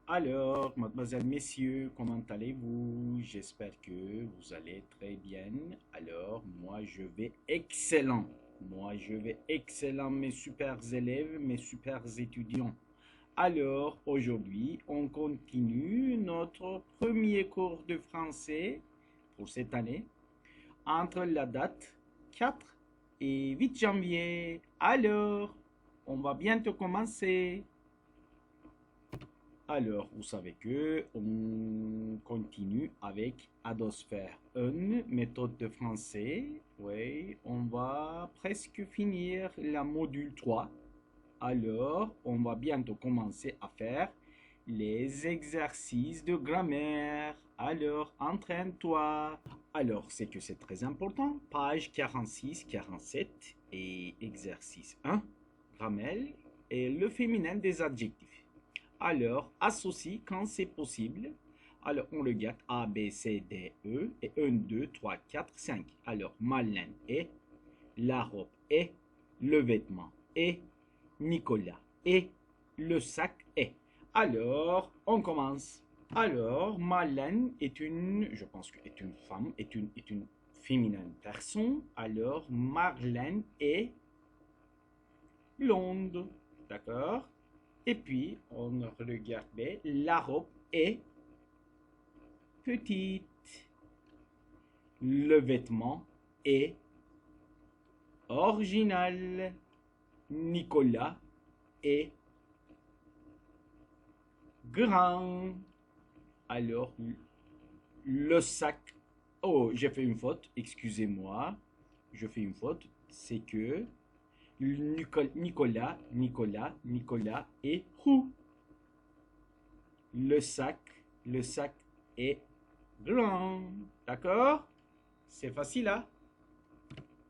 Alors, mademoiselle, messieurs, comment allez-vous? J'espère que vous allez très bien. Alors, moi, je vais excellent. Moi, je vais excellent, mes super élèves, mes super étudiants. Alors, aujourd'hui, on continue notre premier cours de français pour cette année entre la date 4 et 8 janvier. Alors, on va bientôt commencer. Alors, vous savez que on continue avec Adosphère 1, méthode de français. Oui, on va presque finir la module 3. Alors, on va bientôt commencer à faire les exercices de grammaire. Alors, entraîne-toi. Alors, c'est que c'est très important. Page 46, 47 et exercice 1, grammaire et le féminin des adjectifs. Alors, associe quand c'est possible. Alors, on regarde A, B, C, D, E. Et 1, 2, 3, 4, 5. Alors, Marlène est, la robe est, le vêtement est, Nicolas est, le sac est. Alors, on commence. Alors, Marlène est une, je pense que est une femme, est une féminine personne. Alors, Marlène est blonde. D'accord? Et puis, on regardait, la robe est petite. Le vêtement est original. Nicolas est grand. Alors, le sac. Oh, j'ai fait une faute. Excusez-moi. Je fais une faute. C'est que Nicolas est roux. Le sac est grand. D'accord? C'est facile, hein?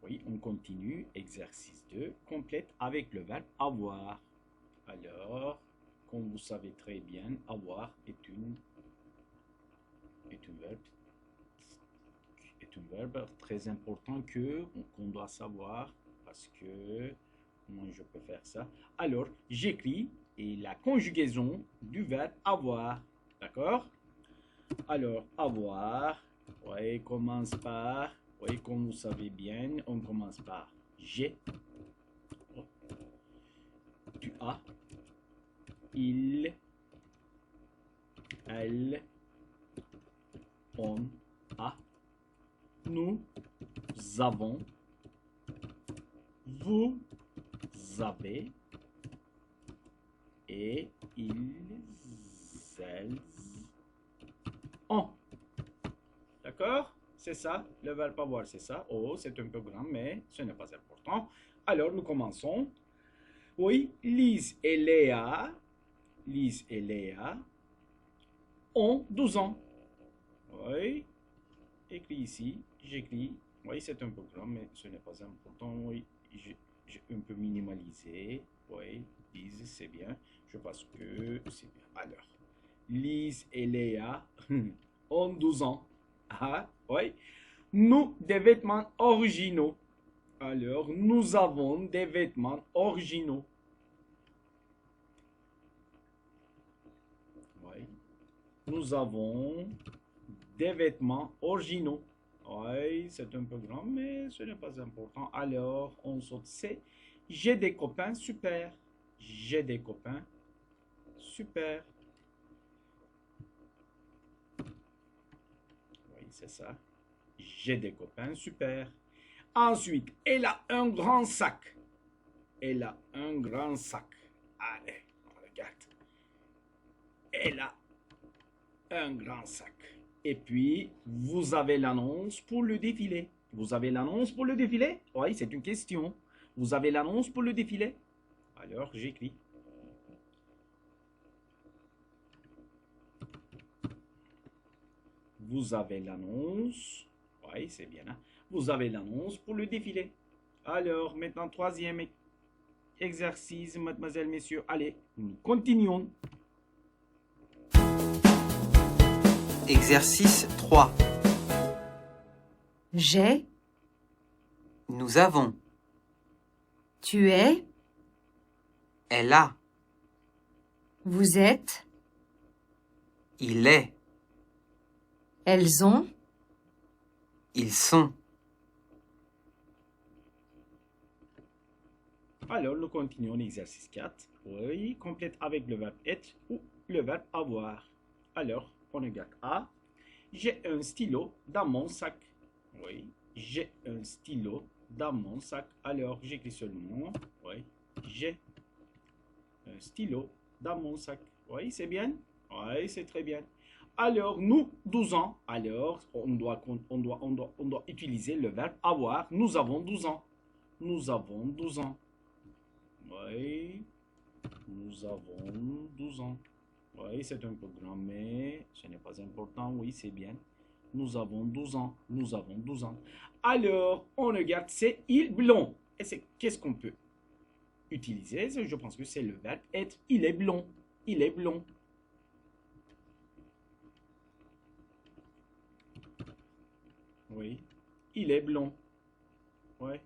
Oui, on continue. Exercice 2. Complète avec le verbe avoir. Alors, comme vous savez très bien, avoir est un verbe très important qu'on doit savoir parce que moi je peux faire ça. Alors, j'écris et la conjugaison du verbe avoir. D'accord? Alors, avoir, oui, commence par, oui, comme vous savez bien, on commence par j'ai, tu as, il, elle, on a, nous avons, vous avez et ils, elles ont. D'accord? C'est ça, le verbe avoir, c'est ça. Oh, c'est un peu grand, mais ce n'est pas important. Alors, nous commençons. Oui, Lise et Léa ont 12 ans. Oui, écrit ici, j'écris. Oui, c'est un peu grand, mais ce n'est pas important. Oui, j'ai un peu minimalisé. Oui, Lise, c'est bien. Je pense que c'est bien. Alors, Lise et Léa ont 12 ans. Ah, oui. Nous, des vêtements originaux. Alors, nous avons des vêtements originaux. Oui. Nous avons des vêtements originaux. Oui, c'est un peu grand, mais ce n'est pas important. Alors, on saute C. J'ai des copains, super. J'ai des copains, super. Oui, c'est ça. J'ai des copains, super. Ensuite, elle a un grand sac. Elle a un grand sac. Allez, on regarde. Elle a un grand sac. Et puis, vous avez l'annonce pour le défilé. Vous avez l'annonce pour le défilé? Oui, c'est une question. Vous avez l'annonce pour le défilé? Alors, j'écris. Vous avez l'annonce. Oui, c'est bien. Hein? Vous avez l'annonce pour le défilé. Alors, maintenant, troisième exercice, mademoiselle, messieurs. Allez, nous continuons. Exercice 3. J'ai, Nous avons. tu es, Elle a. vous êtes, Il est. Elles ont. Ils sont. Alors, nous continuons l'exercice 4. Oui, complète avec le verbe être ou le verbe avoir. Alors, on regarde A. J'ai un stylo dans mon sac. Oui, j'ai un stylo dans mon sac. Alors, j'écris seulement. Oui, j'ai un stylo dans mon sac. Oui, c'est bien? Oui, c'est très bien. Alors, nous, 12 ans. Alors, on doit utiliser le verbe avoir. Nous avons 12 ans. Nous avons 12 ans. Oui, nous avons 12 ans. Oui, c'est un peu grand, mais ce n'est pas important. Oui, c'est bien. Nous avons 12 ans. Nous avons 12 ans. Alors, on regarde, c'est il blond. Et c'est qu'est-ce qu'on peut utiliser? Je pense que c'est le verbe être. Il est blond. Il est blond. Oui, il est blond. Oui.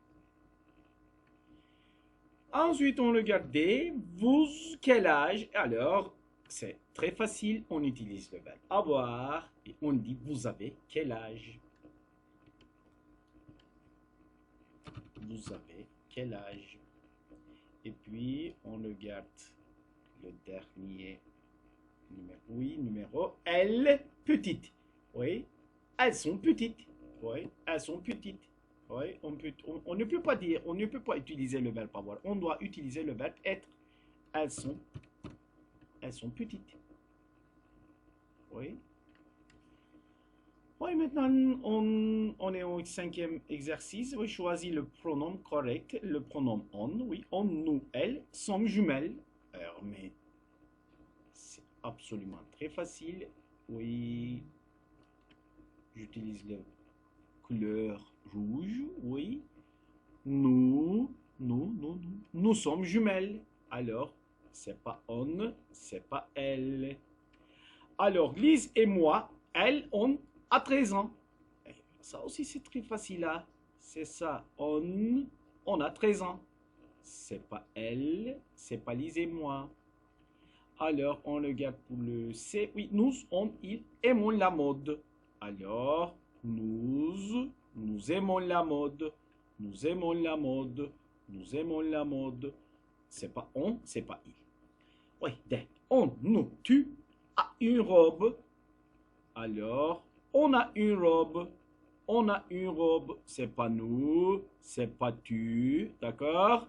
Ensuite, on regarde D. Vous, quel âge? Alors, c'est très facile. On utilise le verbe avoir et on dit vous avez quel âge? Vous avez quel âge? Et puis, on regarde le dernier numéro. Oui, numéro L, petite. Oui, elles sont petites. Oui, elles sont petites. Oui, on ne peut pas dire, on ne peut pas utiliser le verbe avoir. On doit utiliser le verbe être. Elles sont, elles sont petites. Oui. Oui, maintenant, on est au cinquième exercice. Oui, choisis le pronom correct. Le pronom on. Oui, on, nous, elles sommes jumelles. Alors, mais c'est absolument très facile. Oui, j'utilise la couleur rouge. Oui, nous sommes jumelles. Alors, c'est pas on, c'est pas elle. Alors, Lise et moi, elles, à 13 ans. Ça aussi, c'est très facile, là. C'est ça, on a 13 ans. C'est pas elle, c'est pas Lise et moi. Alors, on regarde pour le C. Oui, nous, ils aimons la mode. Alors, nous aimons la mode. Nous aimons la mode. Nous aimons la mode. C'est pas on, c'est pas il. Oui, on, nous, tu as une robe. Alors, on a une robe. On a une robe. C'est pas nous, c'est pas tu. D'accord?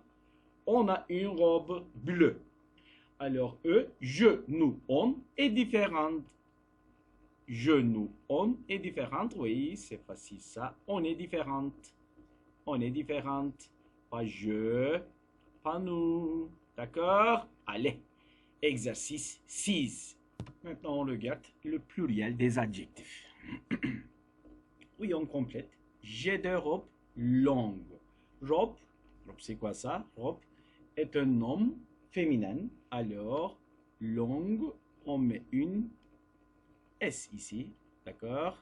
On a une robe bleue. Alors, eux, je, nous, on est différente. Je, nous, on est différente. Oui, c'est facile ça. On est différente. On est différente. Pas je, pas nous. D'accord? Allez, exercice 6. Maintenant, on regarde le pluriel des adjectifs. Oui, on complète. J'ai des robes longues. Robe, c'est quoi ça? Robe est un nom féminin. Alors, longue, on met une S ici. D'accord?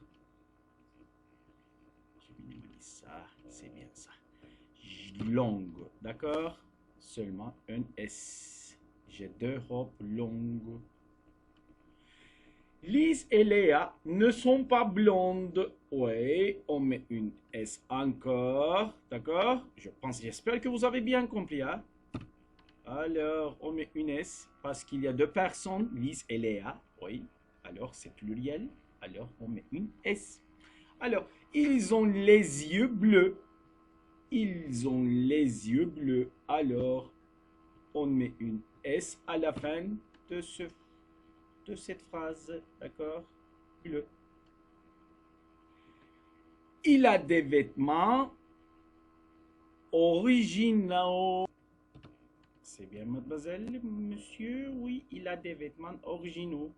Je minimise ça. C'est bien ça. Longue. D'accord? Seulement un S. J'ai deux robes longues. Lise et Léa ne sont pas blondes. Oui, on met une S encore. D'accord? J'espère que vous avez bien compris. Hein? Alors, on met une S parce qu'il y a deux personnes, Lise et Léa. Oui, alors c'est pluriel. Alors, on met une S. Alors, ils ont les yeux bleus. Ils ont les yeux bleus. Alors, on met une S à la fin de cette phrase, d'accord? Bleu. Il a des vêtements originaux. C'est bien, mademoiselle, monsieur? Oui, il a des vêtements originaux.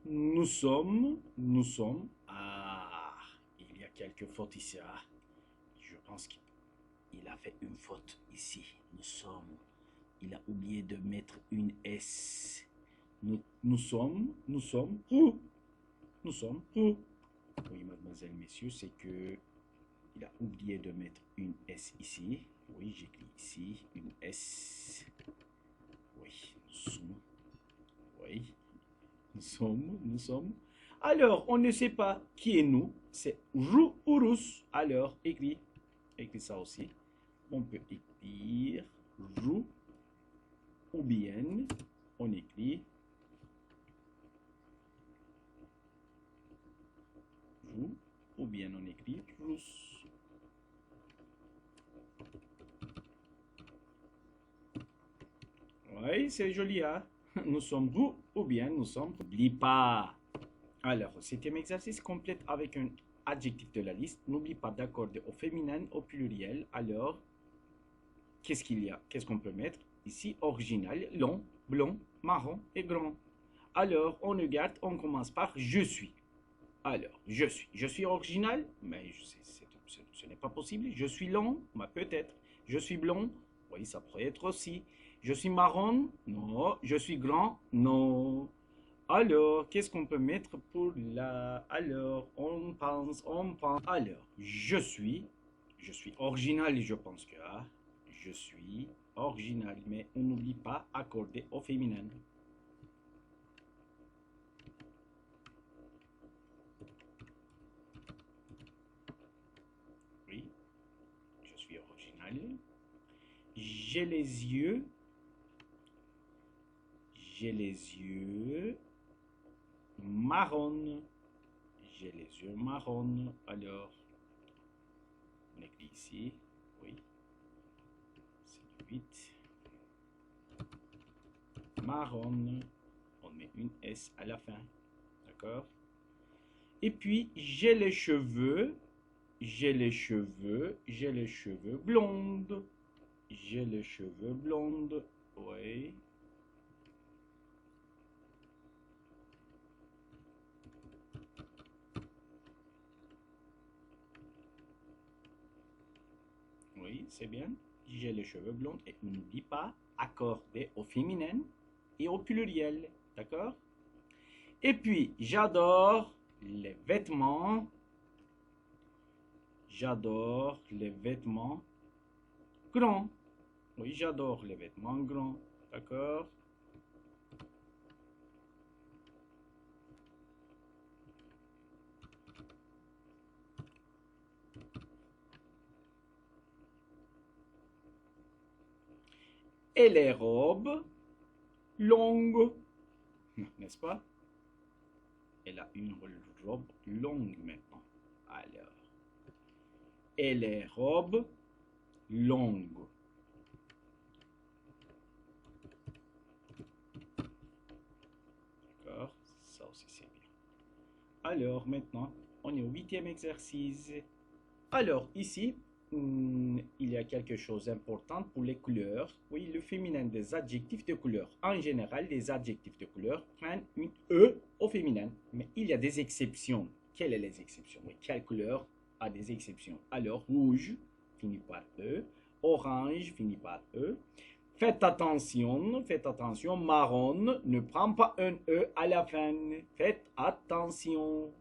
Nous sommes. Ah, il y a quelques fautes ici. Ah, je pense qu'il a fait une faute ici. Nous sommes. Il a oublié de mettre une S. Nous sommes où? Nous sommes où? Oui, mademoiselle, messieurs, c'est que il a oublié de mettre une S ici. Oui, j'écris ici une S. Oui, nous sommes. Oui, Nous sommes. Alors, on ne sait pas qui est nous. C'est Rou ou Rous. Alors, écris ça aussi. On peut écrire Rou ou bien on écrit Rou ou bien on écrit Rous. Oui, c'est joli, hein? Nous sommes Rou ou bien nous sommes. N'oublie pas. Alors, septième exercice complète avec un adjectif de la liste. N'oublie pas d'accorder au féminin, au pluriel. Alors, qu'est-ce qu'il y a? Qu'est-ce qu'on peut mettre? Ici, original, long, blond, marron et grand. Alors, on regarde, on commence par je suis. Alors, je suis. Je suis original, mais ce n'est pas possible. Je suis long, bah, peut-être. Je suis blond, oui, ça pourrait être aussi. Je suis marron, non. Je suis grand, non. Alors, qu'est-ce qu'on peut mettre pour la... Alors, on pense. Alors, je suis original, je pense que... Ah, je suis original, mais on n'oublie pas accorder au féminin. Oui, je suis original. J'ai les yeux. J'ai les yeux marron. J'ai les yeux marron. Alors, on écrit ici. Oui. C'est 8. Marron. On met une S à la fin. D'accord? Et puis, j'ai les cheveux. J'ai les cheveux blondes. J'ai les cheveux blondes. Oui. Oui, c'est bien. J'ai les cheveux blonds et n'oublie pas accorder au féminin et au pluriel. D'accord? Et puis, j'adore les vêtements. J'adore les vêtements grands. Oui, j'adore les vêtements grands. D'accord? Et les robes longues. N'est-ce pas? Elle a une robe longue maintenant. Alors. Et les robes longues. D'accord? Ça aussi c'est bien. Alors maintenant, on est au 8e exercice. Alors ici, il y a quelque chose d'important pour les couleurs. Oui, le féminin des adjectifs de couleur. En général, les adjectifs de couleur prennent une E au féminin. Mais il y a des exceptions. Quelles sont les exceptions? Oui, quelle couleur a des exceptions? Alors, rouge finit par E. Orange finit par E. Faites attention, marron ne prend pas un E à la fin. Faites attention.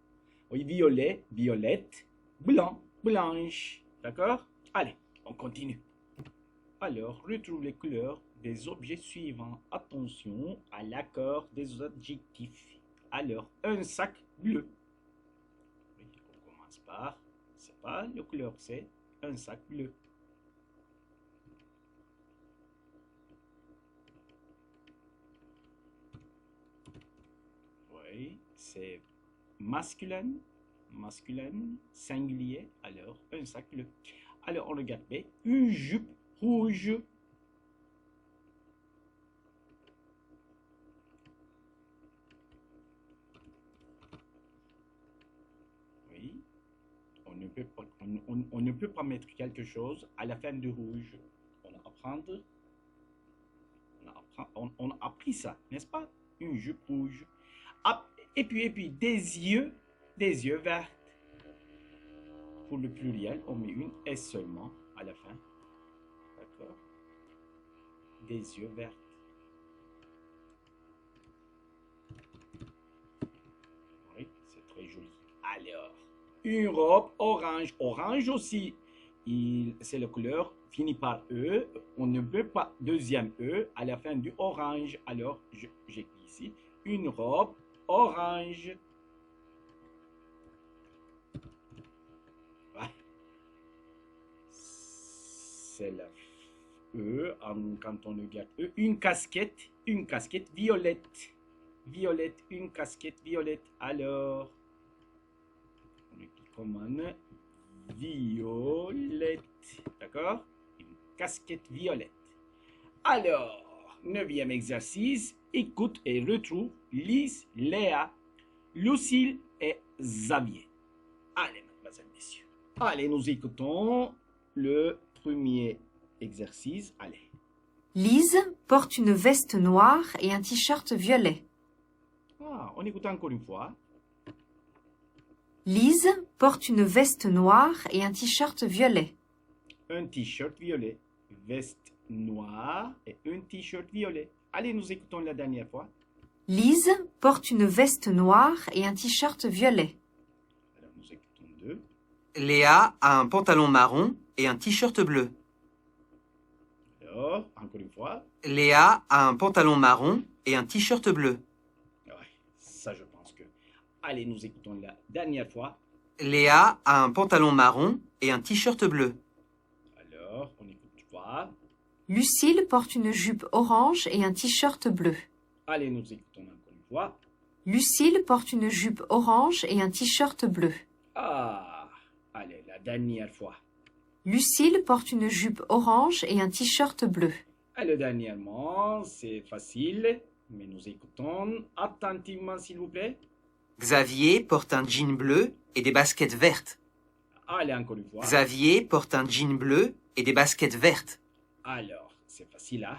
Oui, violet, violette, blanc, blanche. D'accord? Allez, on continue. Alors, retrouve les couleurs des objets suivants. Attention à l'accord des adjectifs. Alors, un sac bleu. Oui, on commence par, c'est pas la couleur, c'est un sac bleu. Oui, c'est masculin, singulier, alors un sac bleu. Alors on regarde B, une jupe rouge. Oui, on ne peut pas mettre quelque chose à la fin de rouge. On a appris ça, n'est-ce pas? Une jupe rouge. Ah, et puis des yeux verts. Pour le pluriel, on met une S seulement à la fin. D'accord? Des yeux verts. Oui, c'est très joli. Alors, une robe orange. Orange aussi, c'est la couleur finit par E. On ne veut pas deuxième E à la fin du orange. Alors, j'écris ici une robe orange. Ouais. C'est la E, quand on regarde E, une casquette violette. Violette, une casquette violette. Alors, on écrit commande violette. D'accord? Une casquette violette. Alors, 9e exercice, écoute et retrouve Lise, Léa, Lucille et Xavier. Allez, mademoiselles, messieurs. Allez, nous écoutons le premier exercice. Allez. Lise porte une veste noire et un t-shirt violet. Ah, on écoute encore une fois. Lise porte une veste noire et un t-shirt violet. Un t-shirt violet, veste noire et un t-shirt violet. Allez, nous écoutons la dernière fois. Lise porte une veste noire et un t-shirt violet. Alors, nous écoutons deux. Léa a un pantalon marron et un t-shirt bleu. Alors, encore une fois. Léa a un pantalon marron et un t-shirt bleu. Ouais, ça je pense que... Allez, nous écoutons la dernière fois. Léa a un pantalon marron et un t-shirt bleu. Alors, on écoute trois. Lucille porte une jupe orange et un t-shirt bleu. Allez, nous écoutons encore une fois. Lucille porte une jupe orange et un t-shirt bleu. Ah, allez, la dernière fois. Lucille porte une jupe orange et un t-shirt bleu. Allez, dernièrement, c'est facile, mais nous écoutons attentivement, s'il vous plaît. Xavier porte un jean bleu et des baskets vertes. Allez, encore une fois. Xavier porte un jean bleu et des baskets vertes. Alors, c'est facile, hein?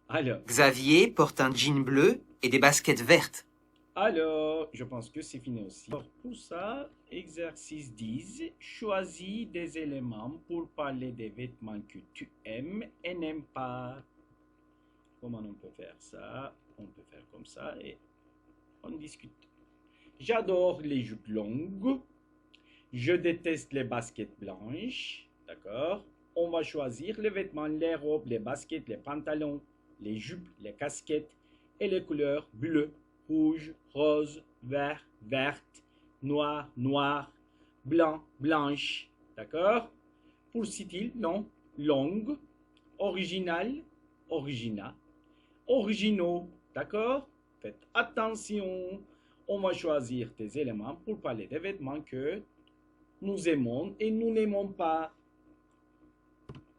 Alors, Xavier porte un jean bleu et des baskets vertes. alors, je pense que c'est fini aussi. Alors, pour ça, exercice 10, choisis des éléments pour parler des vêtements que tu aimes et n'aimes pas. Comment on peut faire ça? On peut faire comme ça et on discute. J'adore les jupes longues. Je déteste les baskets blanches. D'accord? On va choisir les vêtements, les robes, les baskets, les pantalons, les jupes, les casquettes et les couleurs bleu, rouge, rose, vert, verte, noir, noir, blanc, blanche. D'accord? Pour style, non, longue, original, original, originaux. D'accord? Faites attention. On va choisir des éléments pour parler des vêtements que nous aimons et nous n'aimons pas.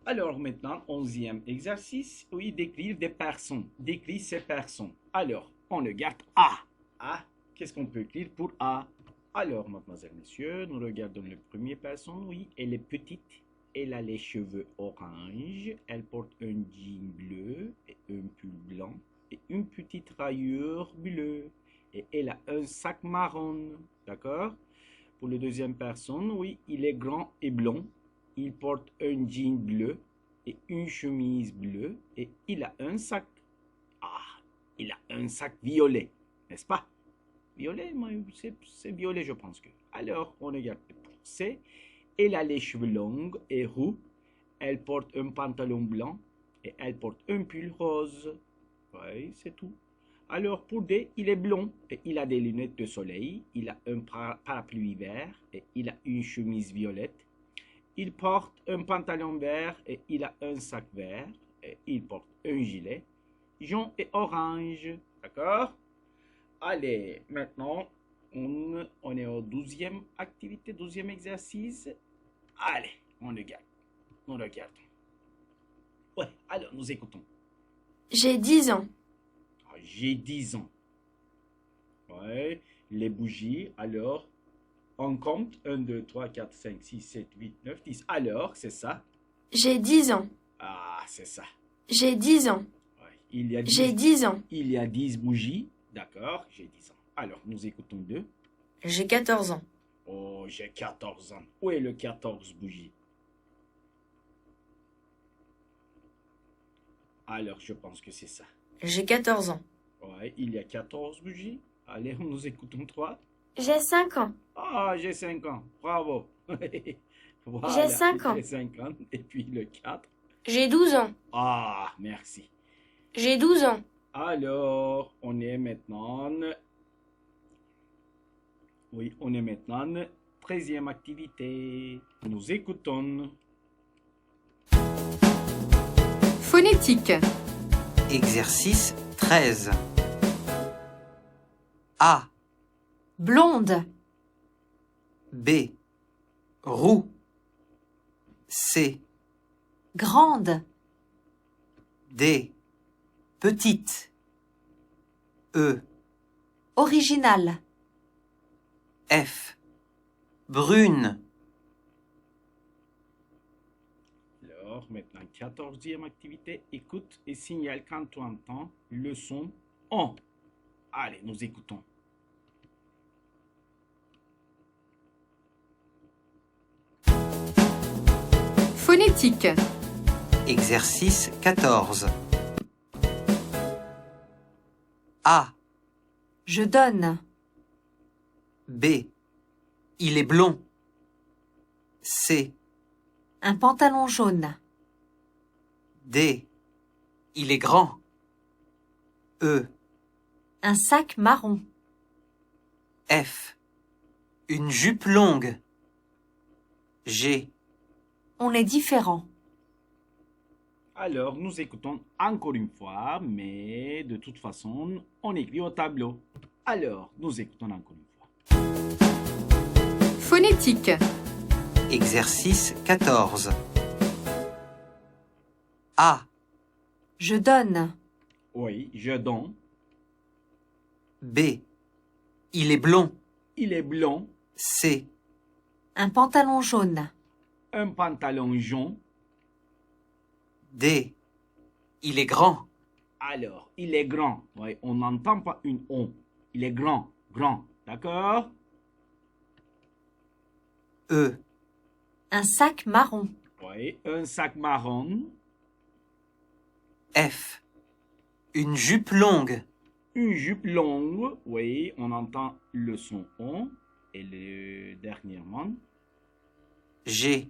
Alors maintenant, 11e exercice, oui, décrire des personnes. Décrire ces personnes. Alors, on regarde A. A, qu'est-ce qu'on peut écrire pour A? Alors, mademoiselles, messieurs, nous regardons la première personne. Oui, elle est petite. Elle a les cheveux orange. Elle porte un jean bleu et un pull blanc et une petite rayure bleue. Et elle a un sac marron. D'accord? Pour la deuxième personne, oui, il est grand et blond. Il porte un jean bleu et une chemise bleue et il a un sac. Ah, il a un sac violet, n'est-ce pas? Violet, c'est violet, je pense que. Alors, on regarde pour C. Elle a les cheveux longs et roux. Elle porte un pantalon blanc et elle porte un pull rose. Oui, c'est tout. Alors, pour D, il est blond et il a des lunettes de soleil. Il a un parapluie vert et il a une chemise violette. Il porte un pantalon vert et il a un sac vert. Et il porte un gilet jaune et orange. D'accord? Allez, maintenant, on est au 12e activité, 12e exercice. Allez, on regarde. On regarde. Ouais, alors nous écoutons. J'ai 10 ans. Ah, j'ai 10 ans. Ouais, les bougies, alors, on compte 1, 2, 3, 4, 5, 6, 7, 8, 9, 10. Alors, c'est ça. J'ai 10 ans. Ah, c'est ça. J'ai 10 ans. Ouais, il y a 10, J'ai 10 ans. il y a 10 bougies. D'accord, j'ai 10 ans. Alors, nous écoutons deux. J'ai 14 ans. Oh, j'ai 14 ans. Où est le 14 bougies? Alors, je pense que c'est ça. J'ai 14 ans. Ouais, il y a 14 bougies. Allez, nous écoutons 3. J'ai 5 ans. Ah, j'ai 5 ans. Bravo. Voilà, J'ai 5 ans. J'ai 5 ans. Et puis le 4. J'ai 12 ans. Ah, merci. J'ai 12 ans. Alors, on est maintenant Oui, on est maintenant 13e activité. Nous écoutons. Phonétique. Exercice 13. A, Blonde. B, roux. C, Grande. D, petite. E, Originale. F, brune. Alors, maintenant, 14e activité. Écoute et signale quand tu entends le son on. Allez, nous écoutons. Phonétique. Exercice 14. A, Je donne. B, il est blond. C, Un pantalon jaune. D, il est grand. E, Un sac marron. F, une jupe longue. G, On est différent. Alors, nous écoutons encore une fois, mais de toute façon, on écrit au tableau. Alors, nous écoutons encore une fois. Phonétique. exercice 14. A, Je donne. Oui, je donne. B, il est blond. Il est blond, C, Un pantalon jaune. un pantalon jaune. D, il est grand. Alors, il est grand. Oui, on n'entend pas une on. Il est grand, grand. D'accord? E, Un sac marron. Oui, un sac marron. F, une jupe longue. Une jupe longue. Oui, on entend le son on. Et le dernièrement, G,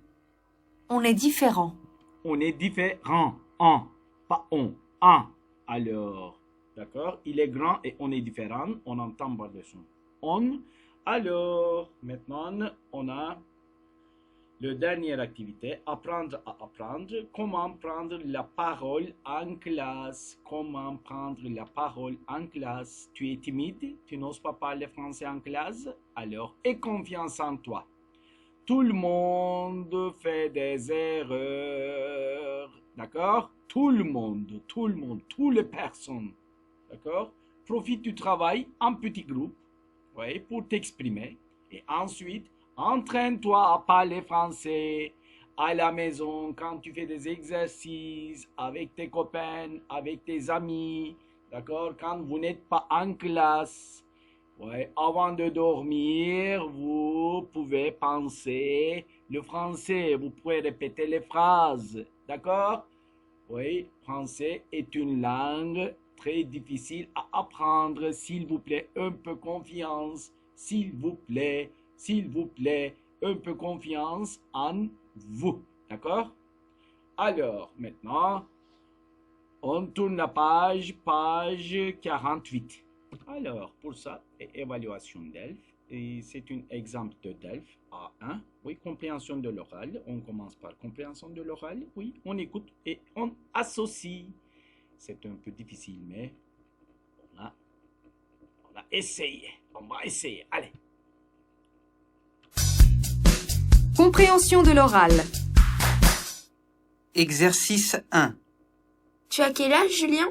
On est différent. on est différent. En, pas on. En. Alors, d'accord? Il est grand et on est différent. On entend pas le son on. Alors, maintenant, on a la dernière activité, apprendre à apprendre. Comment prendre la parole en classe? Comment prendre la parole en classe? Tu es timide? Tu n'oses pas parler français en classe? Alors, aie confiance en toi. Tout le monde fait des erreurs. D'accord? Tout le monde, toutes les personnes. D'accord? Profite du travail en petit groupe, oui, pour t'exprimer. Et ensuite, entraîne-toi à parler français à la maison quand tu fais des exercices avec tes copains, avec tes amis. D'accord? Quand vous n'êtes pas en classe. Ouais, avant de dormir, vous pouvez penser le français, vous pouvez répéter les phrases, d'accord? Oui, français est une langue très difficile à apprendre. S'il vous plaît, un peu confiance. S'il vous plaît, un peu confiance en vous, d'accord? Alors, maintenant, on tourne la page 48. Alors, pour ça, évaluation DELF. Et c'est un exemple de DELF A1. Oui, compréhension de l'oral. On commence par compréhension de l'oral. Oui, on écoute et on associe. C'est un peu difficile, mais on a essayé. On va essayer. Allez. Compréhension de l'oral. exercice 1. Tu as quel âge, Julien?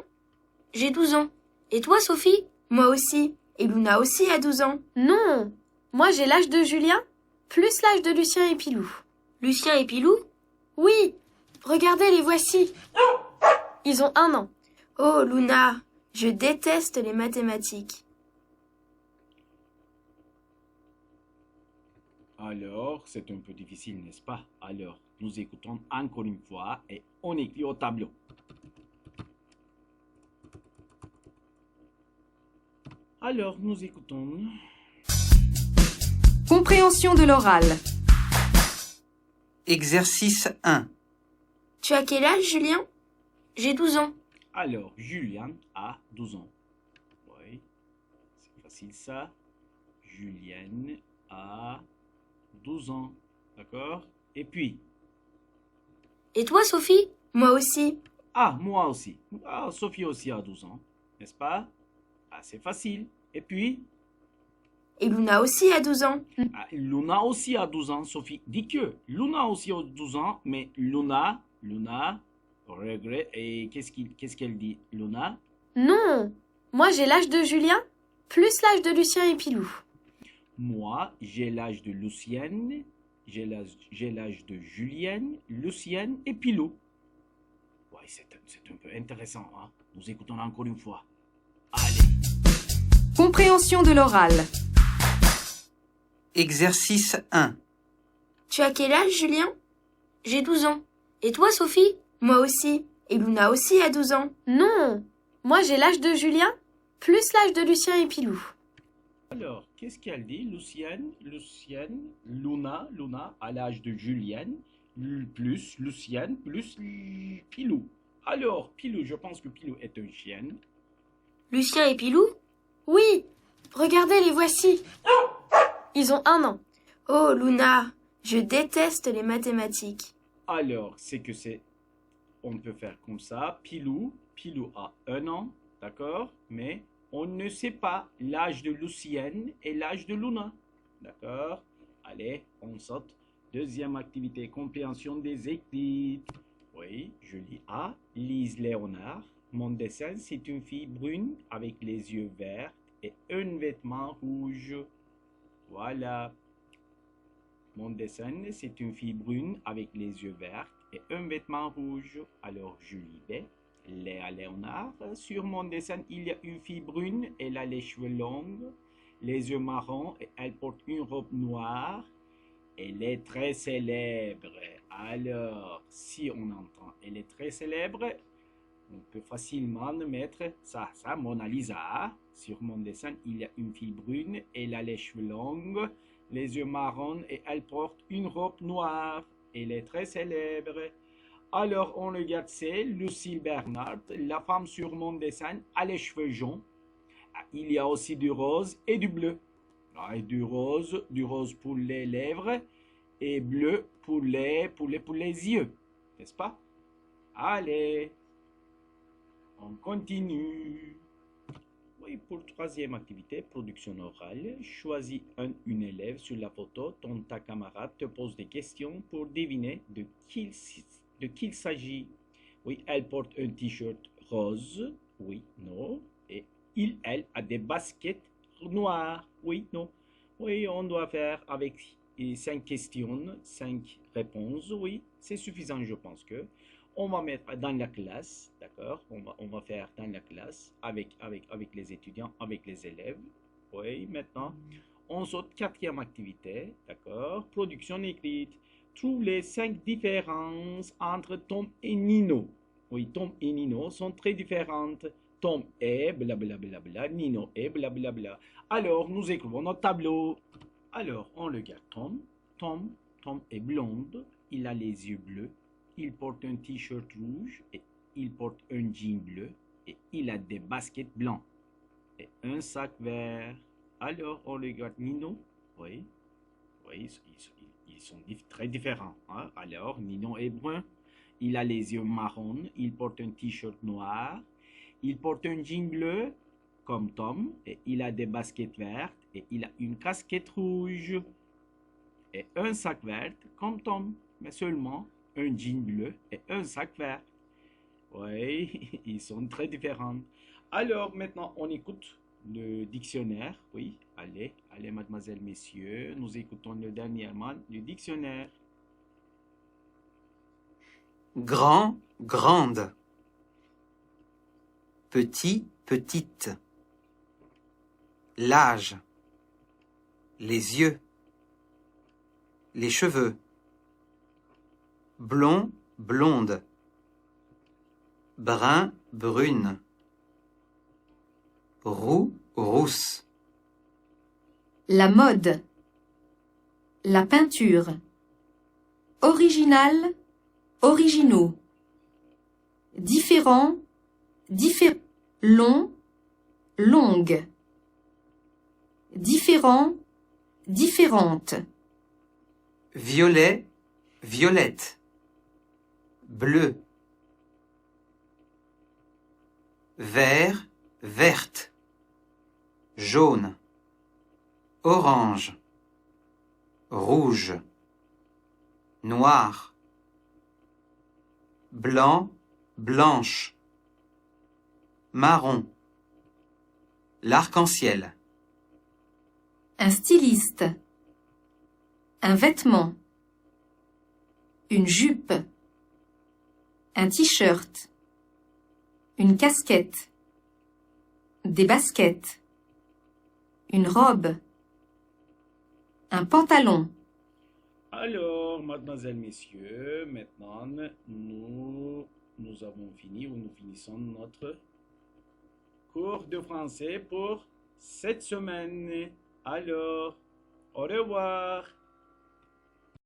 J'ai 12 ans. Et toi, Sophie? Moi aussi. Et Luna aussi a 12 ans. Non, moi j'ai l'âge de Julien, plus l'âge de Lucien et Pilou. Lucien et Pilou? Oui, regardez, les voici. Ils ont 1 an. Oh, Luna, je déteste les mathématiques. Alors, c'est un peu difficile, n'est-ce pas? Alors, nous écoutons encore une fois et on écrit au tableau. Alors, nous écoutons. Compréhension de l'oral. Exercice 1. Tu as quel âge, Julien? J'ai 12 ans. Alors, Julien a 12 ans. Oui, c'est facile ça. Julienne a 12 ans. D'accord? Et puis, Et toi, Sophie? Moi aussi. ah, moi aussi. Ah, Sophie aussi a 12 ans. N'est-ce pas? Ah, c'est facile. Et puis, Et Luna aussi a 12 ans. ah, Luna aussi a 12 ans, Sophie. Dis que Luna aussi a 12 ans, mais Luna, regrette. Et qu'est-ce qu'elle dit, Luna? Non, moi j'ai l'âge de Julien, plus l'âge de Lucien et Pilou. Moi, j'ai l'âge de Lucienne, j'ai l'âge de Julienne, Lucienne et Pilou. Ouais, c'est un peu intéressant, hein? Nous écoutons encore une fois. Allez. Compréhension de l'oral. Exercice 1. Tu as quel âge, Julien? J'ai 12 ans. Et toi, Sophie? Moi aussi. Et Luna aussi a 12 ans. Non, moi j'ai l'âge de Julien, plus l'âge de Lucien et Pilou. Alors, qu'est-ce qu'elle dit? Lucienne, Luna à l'âge de Julienne, plus Lucienne, plus Pilou. Alors, Pilou, je pense que Pilou est un chien. Lucien et Pilou? Oui, regardez, les voici. Ils ont 1 an. Oh, Luna, je déteste les mathématiques. Alors, on peut faire comme ça. Pilou a 1 an, d'accord? Mais on ne sait pas l'âge de Lucienne et l'âge de Luna. D'accord? Allez, on saute. Deuxième activité, compréhension des écrits. Oui, je lis A. Lise Léonard. Mon dessin, c'est une fille brune avec les yeux verts et un vêtement rouge. Voilà. Mon dessin, c'est une fille brune avec les yeux verts et un vêtement rouge. Alors, je lis B. Léa Léonard. Sur mon dessin, il y a une fille brune. Elle a les cheveux longs, les yeux marrons et elle porte une robe noire. Elle est très célèbre. Alors, si on entend elle est très célèbre, on peut facilement mettre ça, Mona Lisa. Sur mon dessin, il y a une fille brune. Elle a les cheveux longs, les yeux marrons et elle porte une robe noire. Elle est très célèbre. Alors, on regarde, c'est Lucille Bernard, la femme sur mon dessin, a les cheveux jaunes. Il y a aussi du rose et du bleu. Et du rose pour les lèvres et bleu pour les yeux, n'est-ce pas? Allez, on continue. Oui, pour troisième activité, production orale, choisis une élève sur la photo dont ta camarade te pose des questions pour deviner de qui il s'agit. Oui, elle porte un t-shirt rose. Oui, non. Et elle a des baskets noires. Oui, non. Oui, on doit faire avec 5 questions, 5 réponses. Oui, c'est suffisant, je pense que. On va mettre dans la classe, d'accord? On va faire dans la classe avec les étudiants, avec les élèves. Oui, maintenant, on saute quatrième activité, d'accord? Production écrite. Trouve les 5 différences entre Tom et Nino. Oui, Tom et Nino sont très différentes. Tom est blablabla, Nino est blablabla. Alors, nous écrivons notre tableau. Alors, on regarde Tom. Tom est blonde, il a les yeux bleus, il porte un t-shirt rouge et il porte un jean bleu et il a des baskets blancs et un sac vert. Alors, on regarde Nino. Oui, ils sont très différents. Hein? Alors, Nino est brun. Il a les yeux marrons. Il porte un t-shirt noir. Il porte un jean bleu, comme Tom. Et il a des baskets vertes. Et il a une casquette rouge. Et un sac vert, comme Tom. Mais seulement un jean bleu et un sac vert. Oui, ils sont très différents. Alors, maintenant, on écoute le dictionnaire. Oui, allez, mademoiselle, messieurs. Nous écoutons le dernièrement, le dictionnaire. Grand, grande. Petit, petite. L'âge. Les yeux. Les cheveux. Blond, blonde. Brun, brune. Roux, rousse. La mode. La peinture. Original, originaux. Différent, long, longue. Différent, Différente. Violet, violette. Bleu. Vert, verte. Jaune. Orange. Rouge. Noir. Blanc, blanche. Marron. L'arc-en-ciel. Un styliste. Un vêtement. Une jupe. Un t-shirt. Une casquette. Des baskets. Une robe. Un pantalon. Alors, mademoiselles, messieurs, maintenant, nous avons fini ou nous finissons notre cours de français pour cette semaine. Alors, au revoir.